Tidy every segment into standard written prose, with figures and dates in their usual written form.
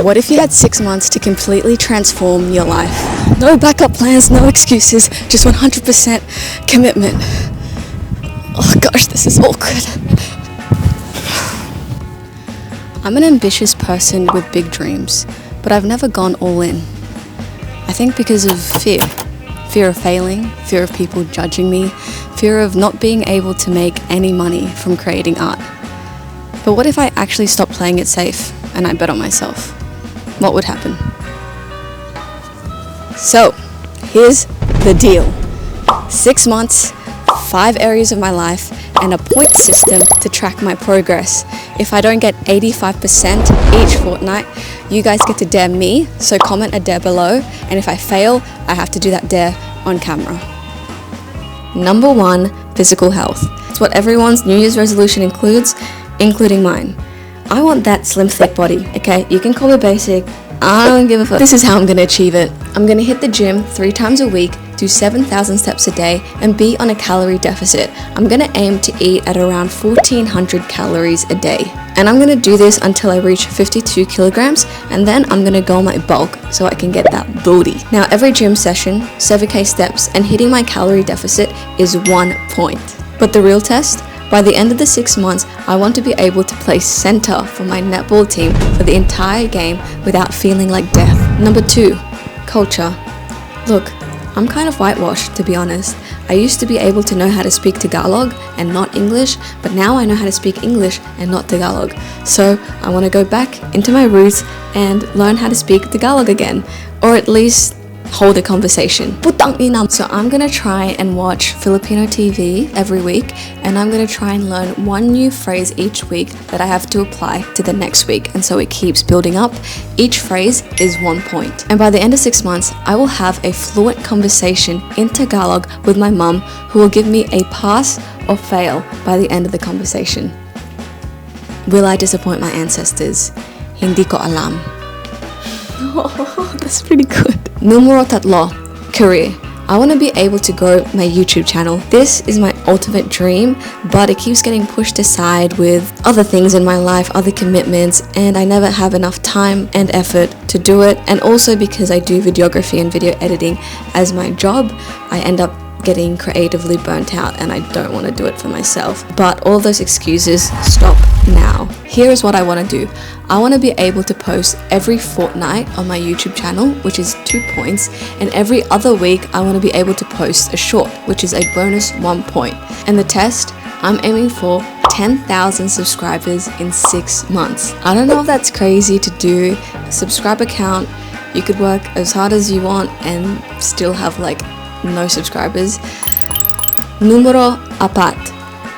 What if you had 6 months to completely transform your life? No backup plans, no excuses, just 100% commitment. Oh gosh, this is awkward. I'm an ambitious person with big dreams, but I've never gone all in. I think because of fear. Fear of failing, fear of people judging me, fear of not being able to make any money from creating art. But what if I actually stopped playing it safe and I bet on myself? What would happen? So, here's the deal. 6 months, 5 areas of my life, and a point system to track my progress. If I don't get 85% each fortnight, you guys get to dare me, so comment a dare below, and if I fail, I have to do that dare on camera. Number 1, physical health. It's what everyone's New Year's resolution includes, including mine. I want that slim, thick body, okay? You can call me basic, I don't give a fuck. This is how I'm gonna achieve it. I'm gonna hit the gym 3 times a week, do 7,000 steps a day, and be on a calorie deficit. I'm gonna aim to eat at around 1,400 calories a day. And I'm gonna do this until I reach 52 kilograms, and then I'm gonna go on my bulk so I can get that booty. Now, every gym session, 7K steps, and hitting my calorie deficit is 1 point. But the real test? By the end of the 6 months, I want to be able to play center for my netball team for the entire game without feeling like death. Number 2, culture. Look, I'm kind of whitewashed, to be honest. I used to be able to know how to speak Tagalog and not English, but now I know how to speak English and not Tagalog. So I want to go back into my roots and learn how to speak Tagalog again, or at least hold a conversation. So I'm gonna try and watch Filipino TV every week, and I'm gonna try and learn 1 new phrase each week that I have to apply to the next week, and so it keeps building up. Each phrase is 1 point. And by the end of 6 months, I will have a fluent conversation in Tagalog with my mum, who will give me a pass or fail by the end of the conversation. Will I disappoint my ancestors? Hindi ko alam. Oh, that's pretty good. Numero 3, career. I want to be able to grow my YouTube channel. This is my ultimate dream, but it keeps getting pushed aside with other things in my life, other commitments, and I never have enough time and effort to do it. And also because I do videography and video editing as my job, I end up getting creatively burnt out, and I don't want to do it for myself. But all those excuses stop now. Here's what I want to do. I want to be able to post every fortnight on my YouTube channel, which is 2 points, and every other week I want to be able to post a short, which is a bonus 1 point. And the test, I'm aiming for 10,000 subscribers in 6 months. I don't know if that's crazy to do. A subscriber count, you could work as hard as you want and still have like no subscribers. Numero 4,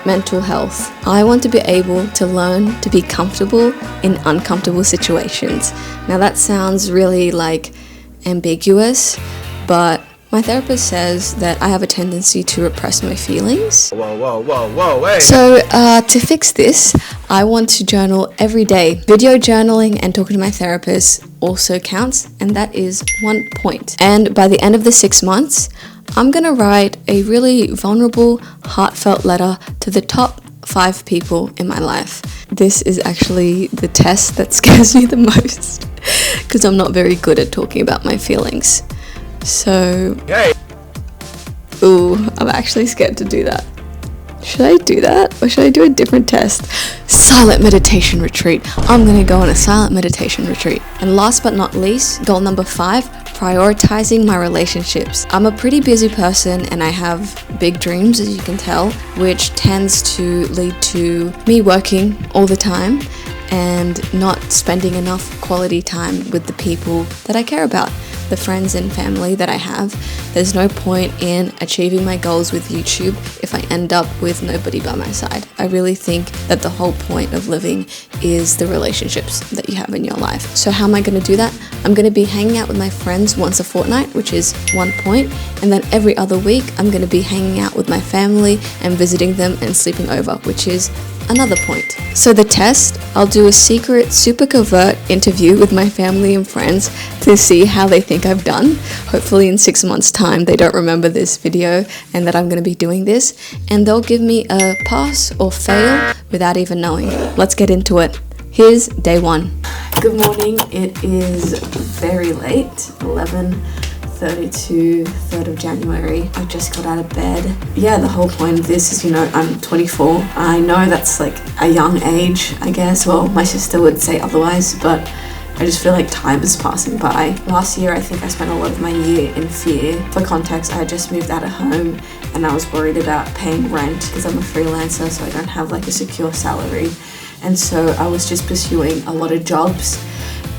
mental health. I want to be able to learn to be comfortable in uncomfortable situations. Now that sounds really like ambiguous, but my therapist says that I have a tendency to repress my feelings. Whoa, wait. So to fix this, I want to journal every day. Video journaling and talking to my therapist also counts, and that is 1 point. And by the end of the 6 months, I'm gonna write a really vulnerable, heartfelt letter to the top 5 people in my life. This is actually the test that scares me the most, because I'm not very good at talking about my feelings. So, ooh, I'm actually scared to do that. Should I do that, or should I do a different test? Silent meditation retreat. I'm gonna go on a silent meditation retreat. And last but not least, goal number 5, prioritizing my relationships. I'm a pretty busy person and I have big dreams, as you can tell, which tends to lead to me working all the time and not spending enough quality time with the people that I care about, the friends and family that I have. There's no point in achieving my goals with YouTube if I end up with nobody by my side. I really think that the whole point of living is the relationships that you have in your life. So how am I going to do that? I'm going to be hanging out with my friends once a fortnight, which is 1 point, and then every other week I'm going to be hanging out with my family and visiting them and sleeping over, which is another point. So the test, I'll do a secret, super covert interview with my family and friends to see how they think I've done. Hopefully in 6 months' time they don't remember this video and that I'm going to be doing this, and they'll give me a pass or fail without even knowing. Let's get into it. Here's day 1. Good morning. It is very late, 11:32, 3rd of January. I just got out of bed. Yeah, the whole point of this is, I'm 24. I know that's like a young age, I guess. Well, my sister would say otherwise, but I just feel like time is passing by. Last year, I think I spent a lot of my year in fear. For context, I had just moved out of home and I was worried about paying rent because I'm a freelancer, so I don't have like a secure salary. And so I was just pursuing a lot of jobs.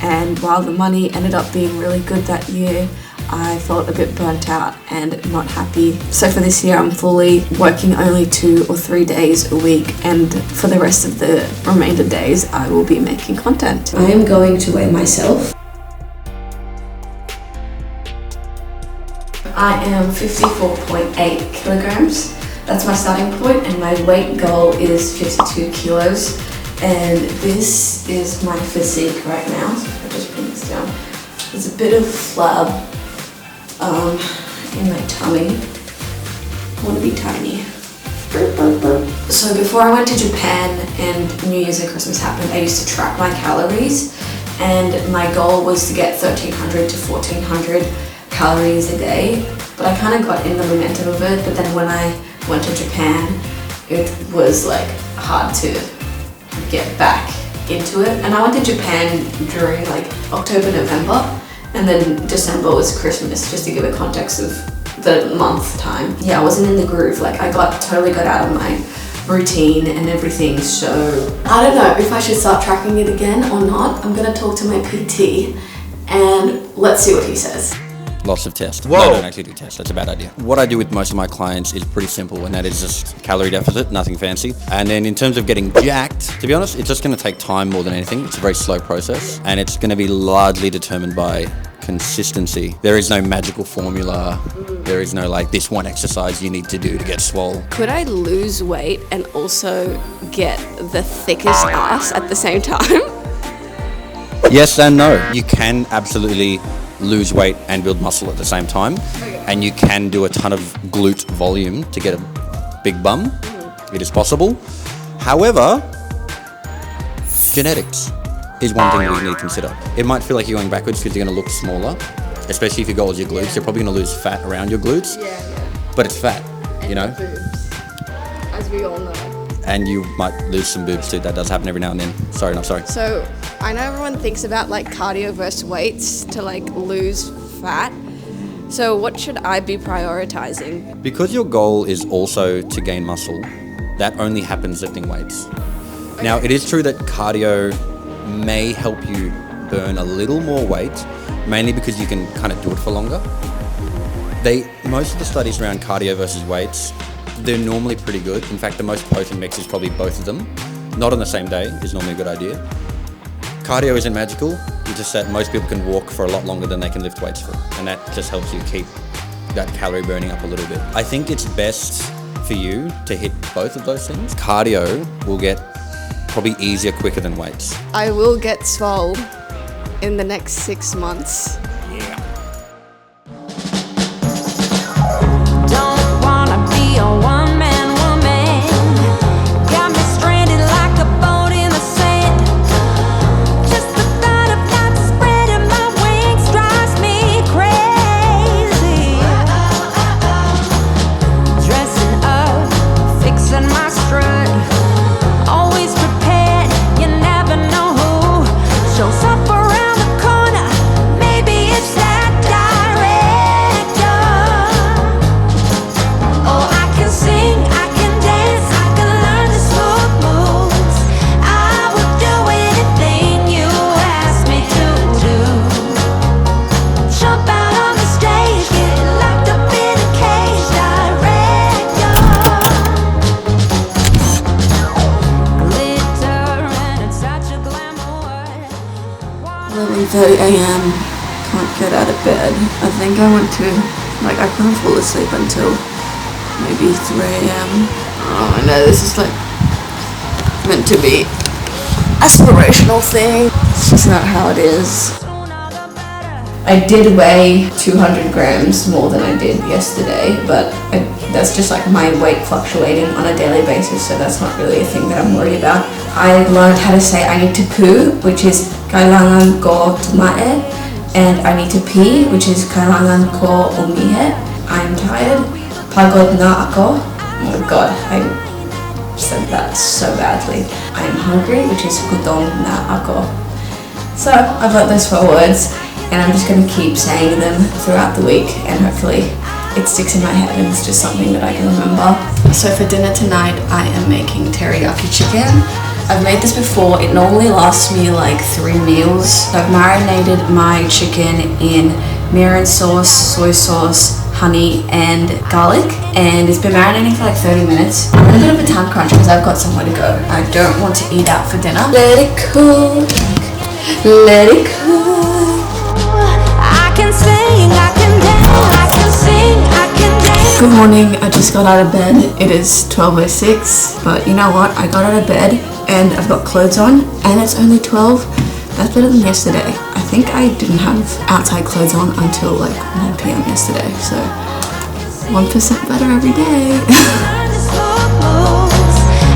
And while the money ended up being really good that year, I felt a bit burnt out and not happy. So for this year, I'm fully working only 2 or 3 days a week, and for the rest of the remainder days, I will be making content. I am going to weigh myself. I am 54.8 kilograms. That's my starting point, and my weight goal is 52 kilos. And this is my physique right now. So if I just bring this down, there's a bit of flab in my tummy. I want to be tiny. So before I went to Japan and New Year's and Christmas happened, I used to track my calories, and my goal was to get 1,300 to 1,400 calories a day. But I kind of got in the momentum of it, but then when I went to Japan, it was like hard to get back into it. And I went to Japan during like October, November, and then December was Christmas, just to give a context of the month time. Yeah, I wasn't in the groove. Like I totally got out of my routine and everything. So I don't know if I should start tracking it again or not. I'm gonna talk to my PT and let's see what he says. Lots of tests. Whoa. No, I don't actually do tests. That's a bad idea. What I do with most of my clients is pretty simple, and that is just calorie deficit, nothing fancy. And then in terms of getting jacked, to be honest, it's just going to take time more than anything. It's a very slow process, and it's going to be largely determined by consistency. There is no magical formula. There is no like this one exercise you need to do to get swole. Could I lose weight and also get the thickest ass at the same time? Yes and no. You can absolutely lose weight and build muscle at the same time, and you can do a ton of glute volume to get a big bum. It is possible. However, genetics is one thing that you need to consider. It might feel like you're going backwards because you're going to look smaller, especially if your goal is your glutes. You're probably going to lose fat around your glutes, but it's fat, As we all know. and you might lose some boobs too. That does happen every now and then. Sorry, not sorry. So I know everyone thinks about like cardio versus weights to like lose fat. So what should I be prioritizing? Because your goal is also to gain muscle, that only happens lifting weights. Now, it is true that cardio may help you burn a little more weight, mainly because you can kind of do it for longer. Most of the studies around cardio versus weights, they're normally pretty good. In fact, the most potent mix is probably both of them. Not on the same day is normally a good idea. Cardio isn't magical. It's just that most people can walk for a lot longer than they can lift weights for, and that just helps you keep that calorie burning up a little bit. I think it's best for you to hit both of those things. Cardio will get probably easier quicker than weights. I will get swole in the next 6 months. Don't wanna be a one-man woman. Got me stranded like a boat in the sand. Just the thought of not spreading my wings drives me crazy. Dressing up, fixing my strut. Always prepared, you never know who shows up around the corner. Maybe it's that director. Oh, I can sing, I can dance, I can learn the smooth moves. I would do anything you ask me to do. Jump out on the stage, get locked up in a cage, director. Glitter and it's such a glamour. 11:30 a.m. Can't get out of bed. I think I went to, I couldn't fall asleep until maybe 3 a.m. Oh, I know this is like meant to be aspirational thing. It's just not how it is. I did weigh 200 grams more than I did yesterday, but that's just like my weight fluctuating on a daily basis, so that's not really a thing that I'm worried about. I learned how to say I need to poo, which is kailangan ko tumae, and I need to pee, which is kailangan ko umihi. I'm tired. Pagod na ako. Oh my god, I said that so badly. I'm hungry, which is gutom na ako. So I've got those 4 words, and I'm just going to keep saying them throughout the week, and hopefully it sticks in my head and it's just something that I can remember. So for dinner tonight, I am making teriyaki chicken. I've made this before. It normally lasts me like 3 meals. I've marinated my chicken in mirin sauce, soy sauce, honey and garlic, and it's been marinating for like 30 minutes. I'm in a bit of a time crunch because I've got somewhere to go. I don't want to eat out for dinner. Let it cool, let it cool. I can sing, I can dance, I can sing, I can dance. Good morning, I just got out of bed. It is 12:06, but you know what? I got out of bed and I've got clothes on and it's only 12. That's better than yesterday. I think I didn't have outside clothes on until like 1 p.m. yesterday, so 1% better every day.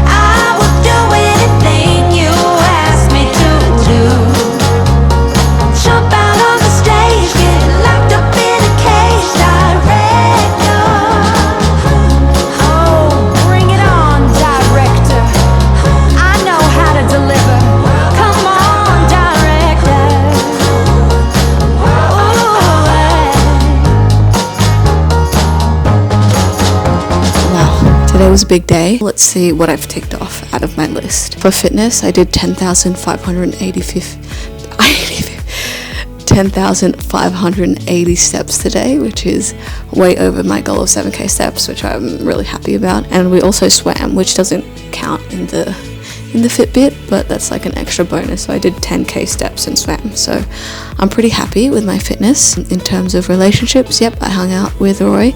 I would do anything you asked me to do. Jump out on the stage, get locked up in a cage, director. Oh, bring it on, director. I know how to deliver. Come on, director. Wow, today was a big day. Let's see what I've ticked off out of my list. For fitness, I did 10,580 steps today, which is way over my goal of 7k steps, which I'm really happy about. And we also swam, which doesn't count in the Fitbit, but that's like an extra bonus. So I did 10k steps and swam, so I'm pretty happy with my fitness. In terms of relationships, yep, I hung out with Roy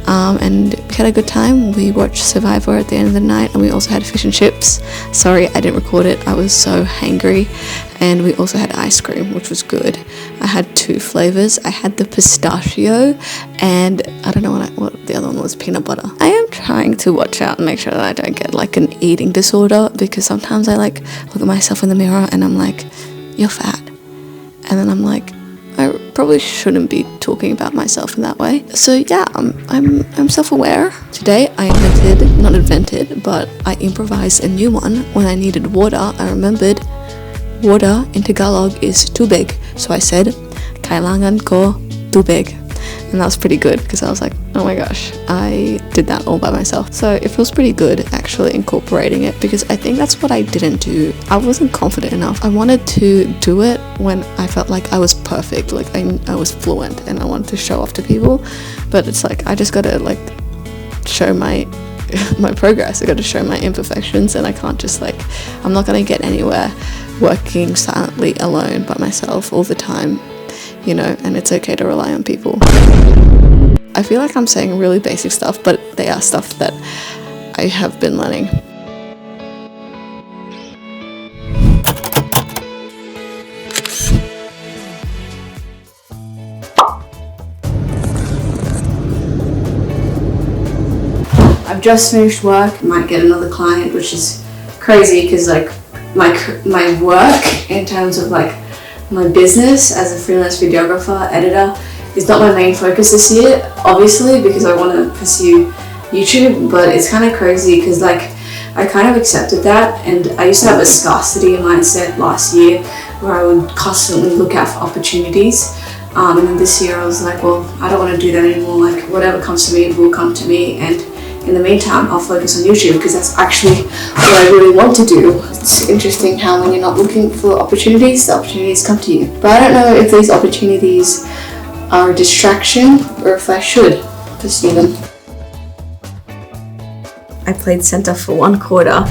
and we had a good time. We watched Survivor at the end of the night, and we also had fish and chips. Sorry I didn't record it, I was so hangry. And we also had ice cream, which was good. I had 2 flavors. I had the pistachio and I don't know what the other one was, peanut butter. I am trying to watch out and make sure that I don't get like an eating disorder, because sometimes I like look at myself in the mirror and I'm like, you're fat. And then I'm like, I probably shouldn't be talking about myself in that way. So yeah, I'm self-aware. Today I improvised a new one. When I needed water, I remembered water in Tagalog is tubig. So I said, kailangan ko tubig. And that was pretty good, because I was like, oh my gosh, I did that all by myself. So it feels pretty good actually incorporating it, because I think that's what I didn't do. I wasn't confident enough. I wanted to do it when I felt like I was perfect, like I was fluent and I wanted to show off to people. But it's like, I just gotta like show my progress. I gotta show my imperfections, and I can't just like, I'm not gonna get anywhere working silently alone by myself all the time, you know, and it's okay to rely on people. I feel like I'm saying really basic stuff, but they are stuff that I have been learning. I've just finished work. Might get another client, which is crazy because like my work in terms of like my business as a freelance videographer, editor, is not my main focus this year, obviously, because I want to pursue YouTube. But it's kind of crazy because like I kind of accepted that, and I used to have a scarcity mindset last year where I would constantly look out for opportunities. And then this year I was like, well, I don't want to do that anymore. Like whatever comes to me will come to me, and in the meantime I'll focus on YouTube because that's actually what I really want to do. It's interesting how when you're not looking for opportunities, the opportunities come to you. But I don't know if these opportunities are a distraction or if I should pursue them. I played center for 1 quarter.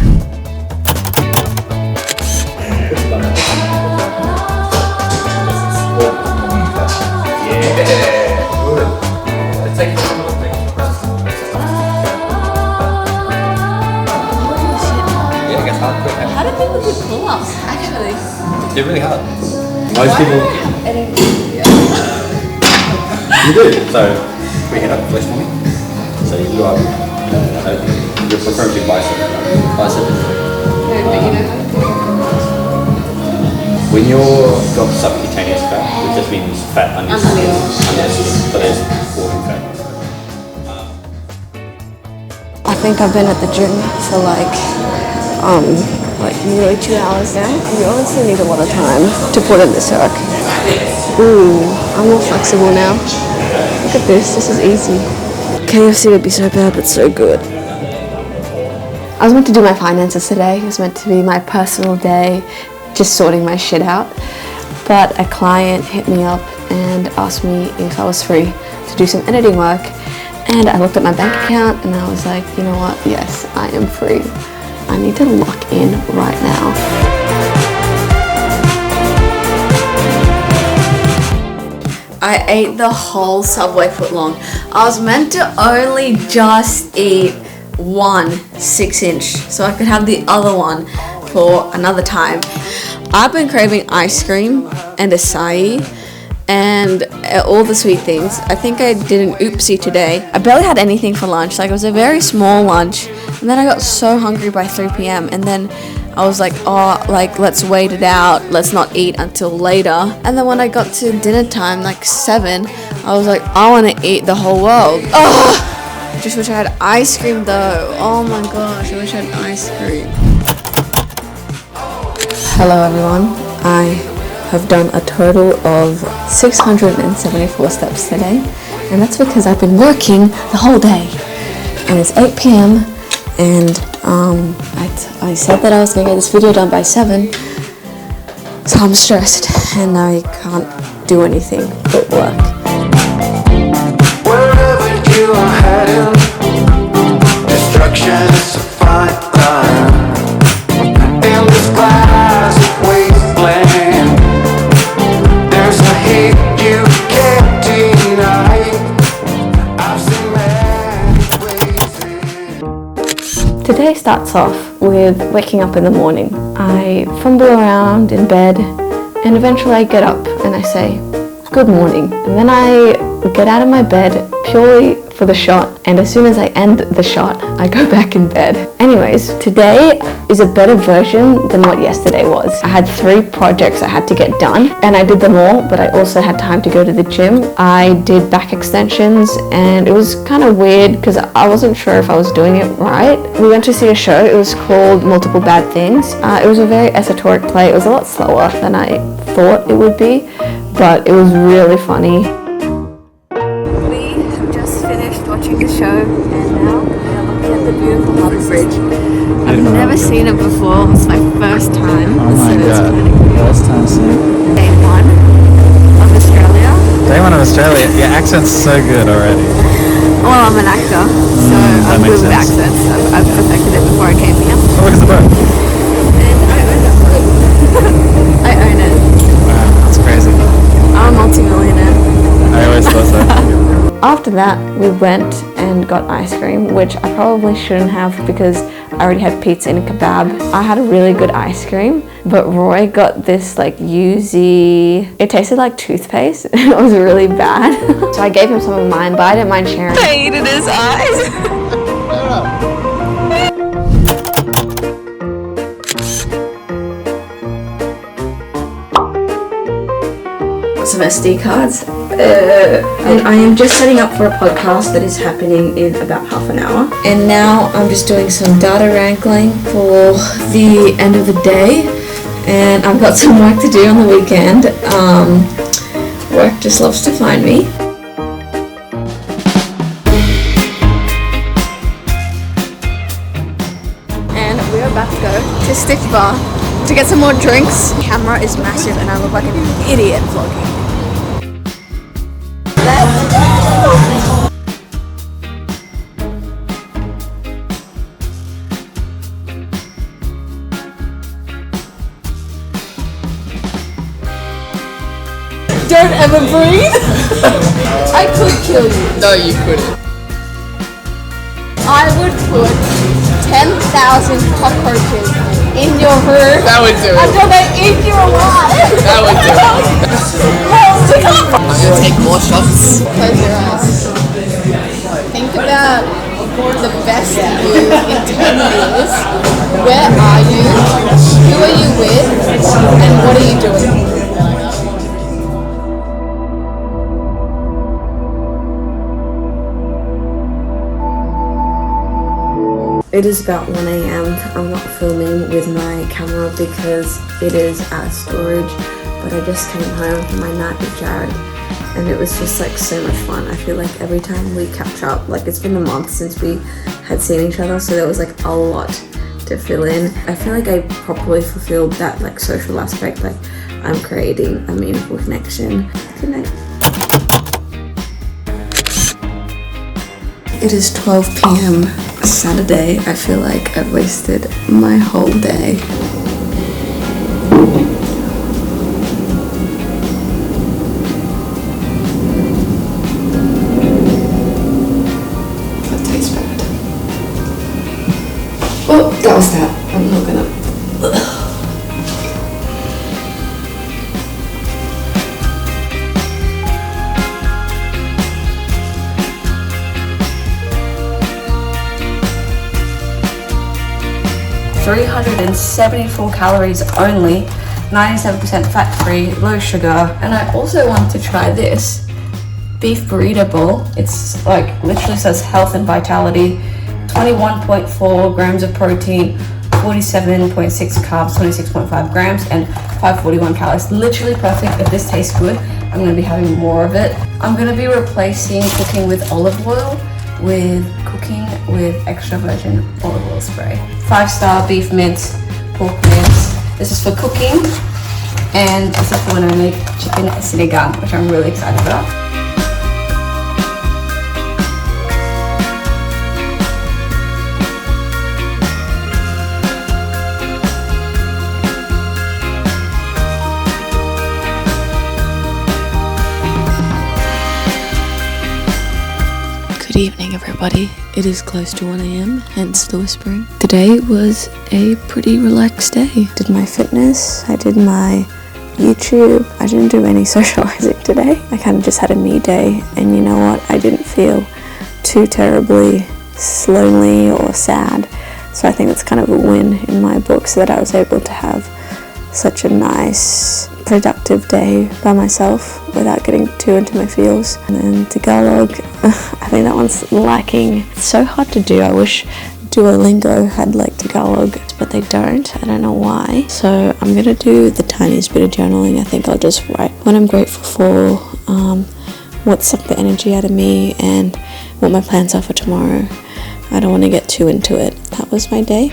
How do people do pull-ups, actually? They're really hard. Most people... You do. So we head up flex morning. So you go up. You're preferring big bicep. Bicep. When you've got subcutaneous fat, it just means fat under skin, but there's water fat. I think I've been at the gym for like nearly 2 hours now. We honestly need a lot of time to put in this work. Ooh, I'm more flexible now. Look at this is easy. KFC would be so bad, but so good. I was meant to do my finances today. It was meant to be my personal day, just sorting my shit out. But a client hit me up and asked me if I was free to do some editing work. And I looked at my bank account and I was like, you know what? Yes, I am free. I need to lock in right now. I ate the whole Subway footlong. I was meant to only just eat one 6-inch so I could have the other one for another time. I've been craving ice cream and acai and all the sweet things. I think I did an oopsie today. I barely had anything for lunch. Like, it was a very small lunch. And then I got so hungry by 3 p.m. And then I was like, oh, like, let's wait it out. Let's not eat until later. And then when I got to dinner time, like 7, I was like, I want to eat the whole world. Oh, just wish I had ice cream though. Oh my gosh, I wish I had ice cream. Hello everyone. I have done a total of 674 steps today, and that's because I've been working the whole day. And it's 8 p.m. and I said that I was going to get this video done by 7, so I'm stressed and I can't do anything but work. Wherever you are heading, destruction is a fine line. In this glass wasteland, there's a hate you can't deny. I've seen many places. Today starts off with waking up in the morning. I fumble around in bed and eventually I get up and I say, good morning. And then I get out of my bed purely for the shot, and as soon as I end the shot, I go back in bed. Anyways, today is a better version than what yesterday was. I had 3 projects I had to get done, and I did them all, but I also had time to go to the gym. I did back extensions, and it was kind of weird because I wasn't sure if I was doing it right. We went to see a show. It was called Multiple Bad Things. It was a very esoteric play. It was a lot slower than I thought it would be, but it was really funny. We have just finished watching the show, and now we are looking at the beautiful Harbour Bridge. I've never seen it before. It's my first time. Oh my god. First time seeing. Day 1 of Australia. Day 1 of Australia. Your accent's so good already. Well, I'm an actor, so I'm good with accents. I've perfected it before I came here. Oh, look at the boat. And I own that boat. I own it. Wow, that's crazy. I'm a multi-millionaire. I always thought so. After that, we went and got ice cream, which I probably shouldn't have because I already had pizza and a kebab. I had a really good ice cream, but Roy got this like yuzu. It tasted like toothpaste and it was really bad. So I gave him some of mine, but I didn't mind sharing. I hated his eyes. Some SD cards. And I am just setting up for a podcast that is happening in about half an hour. And now I'm just doing some data wrangling for the end of the day. And I've got some work to do on the weekend. Work just loves to find me. And we're about to go to Stick Bar to get some more drinks. The camera is massive and I look like an idiot vlogging. Don't ever breathe. I could kill you. No, you couldn't. I would put 10,000 cockroaches in your room. That would do it. Until they eat you alive. That would do it. Well, stick up. I'm gonna take more shots. Close your eyes. Think about the best you in 10 years. Where are you? Who are you with? And what are you doing? It is about 1 a.m. I'm not filming with my camera because it is at storage, but I just came home from my night with Jared and it was just like so much fun. I feel like every time we catch up, like it's been a month since we had seen each other, so there was like a lot to fill in. I feel like I properly fulfilled that like social aspect, like I'm creating a meaningful connection. Good night. It is 12 p.m. Saturday. I feel like I've wasted my whole day. That tastes bad. Oh, that was that. I'm not gonna. 374 calories only, 97% fat-free, low sugar. And I also want to try this beef burrito bowl. It's like literally says health and vitality, 21.4 grams of protein, 47.6 carbs, 26.5 grams, and 541 calories. Literally perfect. If this tastes good, I'm going to be having more of it. I'm going to be replacing cooking with olive oil with cooking with extra virgin olive oil spray. 5-star beef mince, pork mince. This is for cooking, and this is for when I make chicken sinigang, which I'm really excited about. Good evening, everybody. It is close to 1 a.m, hence the whispering. Today was a pretty relaxed day. Did my fitness, I did my YouTube. I didn't do any socializing today. I kind of just had a me day, and you know what? I didn't feel too terribly lonely or sad. So I think that's kind of a win in my book, so that I was able to have such a nice, productive day by myself without getting too into my feels. And then Tagalog, I think that one's lacking. It's so hard to do. I wish Duolingo had like Tagalog, but they don't. I don't know why. So I'm gonna do the tiniest bit of journaling. I think I'll just write what I'm grateful for, what sucked the energy out of me, and what my plans are for tomorrow. I don't want to get too into it. That was my day.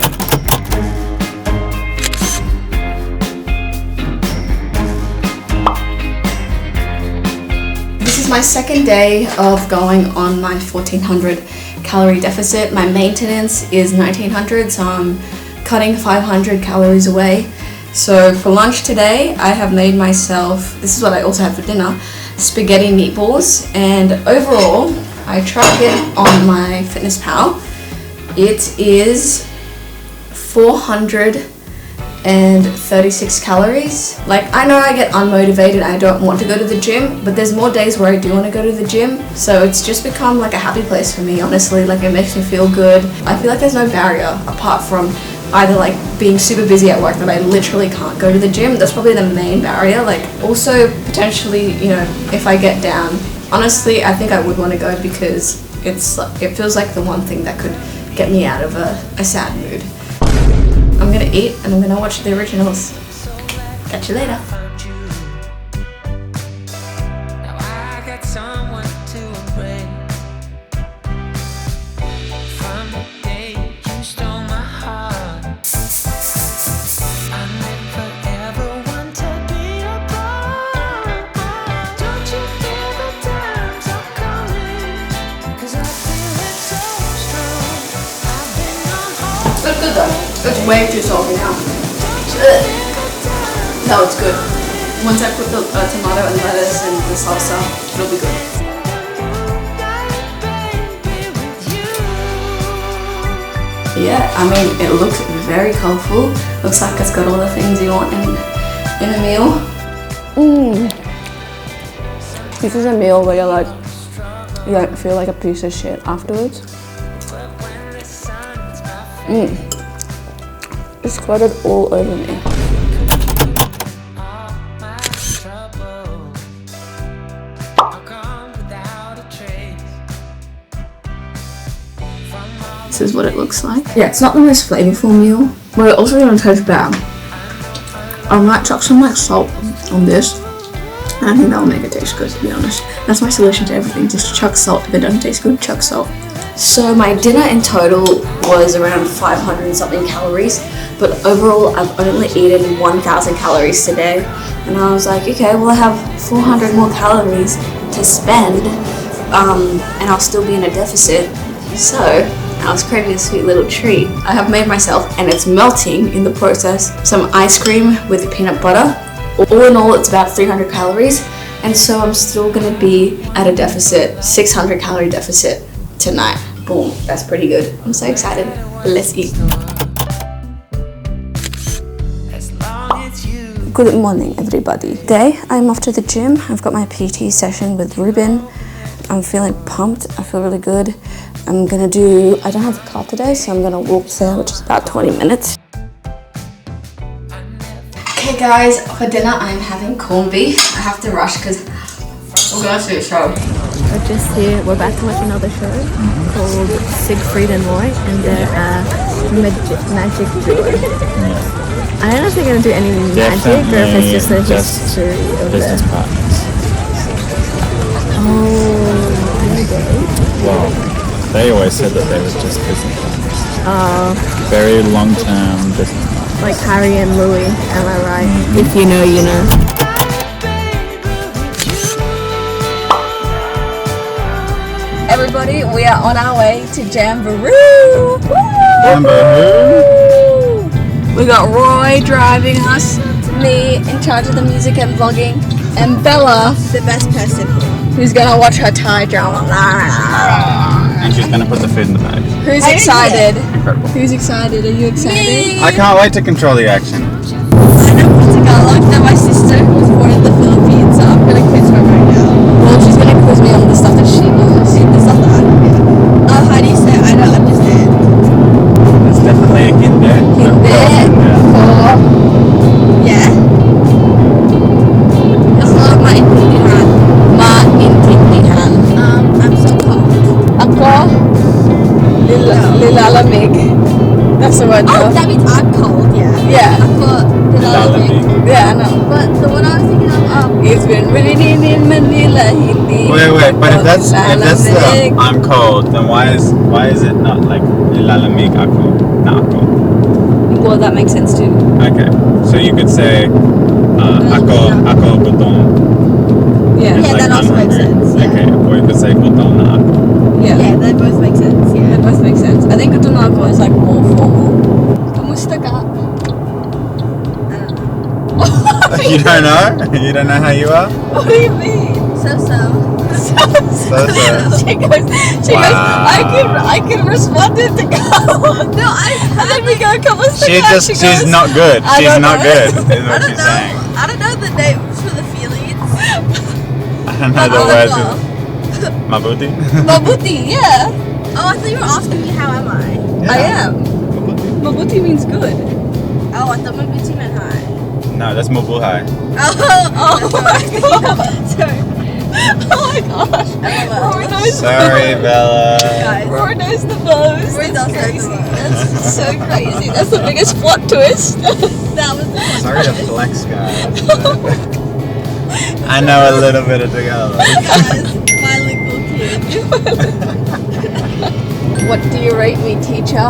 This is my second day of going on my 1400 calorie deficit. My maintenance is 1900, so I'm cutting 500 calories away. So for lunch today, I have made myself, this is what I also had for dinner, spaghetti meatballs, and overall, I track it on my FitnessPal. It is 436 calories. Like, I know I get unmotivated, I don't want to go to the gym, but there's more days where I do want to go to the gym. So it's just become like a happy place for me, honestly. Like, it makes me feel good. I feel like there's no barrier apart from either like being super busy at work that I literally can't go to the gym. That's probably the main barrier. Like, also potentially, you know, if I get down, honestly, I think I would want to go because it feels like the one thing that could get me out of a sad mood. I'm gonna eat and I'm gonna watch the originals. Catch you later. It's good though. It's way too salty now. No, it's good. Once I put the tomato and lettuce and the salsa, it'll be good. Yeah, I mean, it looks very colorful. Looks like it's got all the things you want in a meal. This is a meal where you're like, you don't feel like a piece of shit afterwards. It squirted all over me. This is what it looks like. Yeah, it's not the most flavorful meal, but it also doesn't taste bad. I might chuck some like salt on this, and I think that'll make it taste good, to be honest. That's my solution to everything, just chuck salt. If it doesn't taste good, chuck salt. So my dinner in total was around 500 and something calories, but overall I've only eaten 1,000 calories today. And I was like, okay, well I have 400 more calories to spend, and I'll still be in a deficit. So I was craving a sweet little treat. I have made myself, and it's melting in the process, some ice cream with peanut butter. All in all, it's about 300 calories, and so I'm still gonna be at a deficit, 600 calorie deficit tonight. Boom, that's pretty good. I'm so excited. Let's eat. Good morning, everybody. Today, I'm off to the gym. I've got my PT session with Ruben. I'm feeling pumped. I feel really good. I don't have a car today, so I'm gonna walk there, which is about 20 minutes. Okay guys, for dinner I'm having corned beef. I have to rush because we're going to see a show. We're just here, we're about to watch another show called Siegfried and Roy and their magic duo. I don't know if they're going to do any magic or if it's just the history of business the... partners. Oh, okay. Well, they always said that they was just business partners. Very long-term business partners. Like Harry and Louis, am I right? If you know, you know. Everybody, we are on our way to Jamboree! We got Roy driving us, me in charge of the music and vlogging, and Bella, the best person here, who's gonna watch her Thai drama. And she's gonna put the food in the bag. Who's excited? Incredible. Who's excited? Are you excited? I can't wait to control the action. I know Tagalog. Now my sister was born in the Philippines, so I'm gonna quiz her right now. Well, she's gonna quiz me on the stuff that she knows. The stuff that I know. How do you say I don't understand? It's definitely a hint there. Yeah. That's not maintindihan. Maintindihan. I'm so cold. Ako? Lilalamig. That's the word. Oh, that means I'm cold. Yeah. Yeah. Ako lilalamig. Yeah, I know. But the one I was thinking of, it's been raining in Manila, hindi. Wait, but if that's the I'm cold, then why is it not like ilalamig ako na ako? Well, that makes sense too. Okay, so you could say ako gutom. Yeah. It's like, that also makes sense. Yeah. Okay, or you could say gutom na ako. Yeah, they both make sense. Yeah, they both make sense. I think gutom na ako is like more formal. Kamusta ka? You don't know? You don't know how you are? What do you mean? So-so. She goes, Wow. I can respond in Tagalog. No, and then we go, kamusta ka? She's not good. She's not good, is what she's saying. I don't know the names for the feelings. I don't know the words. Mabuti? Mabuti, yeah. Oh, I thought you were asking me how am I? Yeah. I am. Mabuti means good. Oh, I thought Mabuti meant hi. No, that's mabuhay. Oh my god. Sorry. Oh my gosh. Roy knows Sorry, Bella. Roy knows the most. Roy That's does know crazy. the most. That's so crazy. That's the biggest plot twist. That was the one. Sorry to flex, guys. I know a little bit of Tagalog. Bilingual kid. What do you rate me, teacher?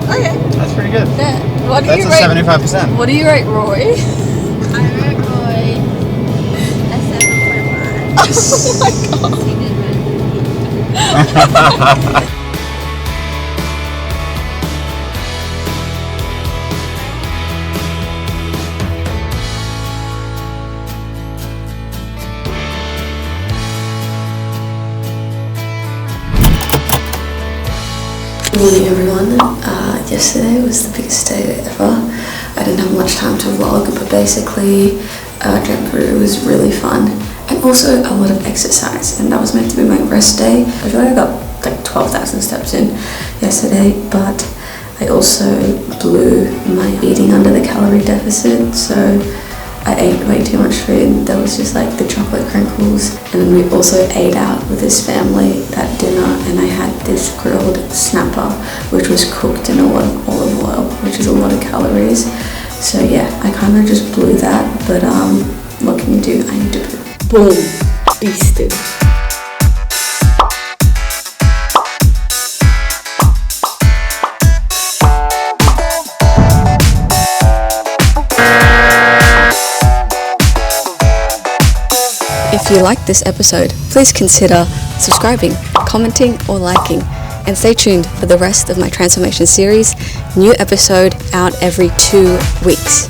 Okay. That's pretty good. Yeah. What do That's you a rate? 75%. What do you rate Roy? I rate Roy a 7.5. Oh my god. He did really good. Good morning everyone. Yesterday was the biggest day ever. I didn't have much time to vlog, but basically jump through. It was really fun. And also a lot of exercise, and that was meant to be my rest day. I feel like I got like 12,000 steps in yesterday, but I also blew my eating under the calorie deficit, so I ate way too much food. That was just like the chocolate crinkles. And then we also ate out with his family at dinner, and I had this grilled snapper, which was cooked in a lot of olive oil, which is a lot of calories. So yeah, I kind of just blew that, but what can you do? I need to poo. Boom, beasted. If you liked this episode, please consider subscribing, commenting, or liking, and stay tuned for the rest of my transformation series. New episode out every 2 weeks.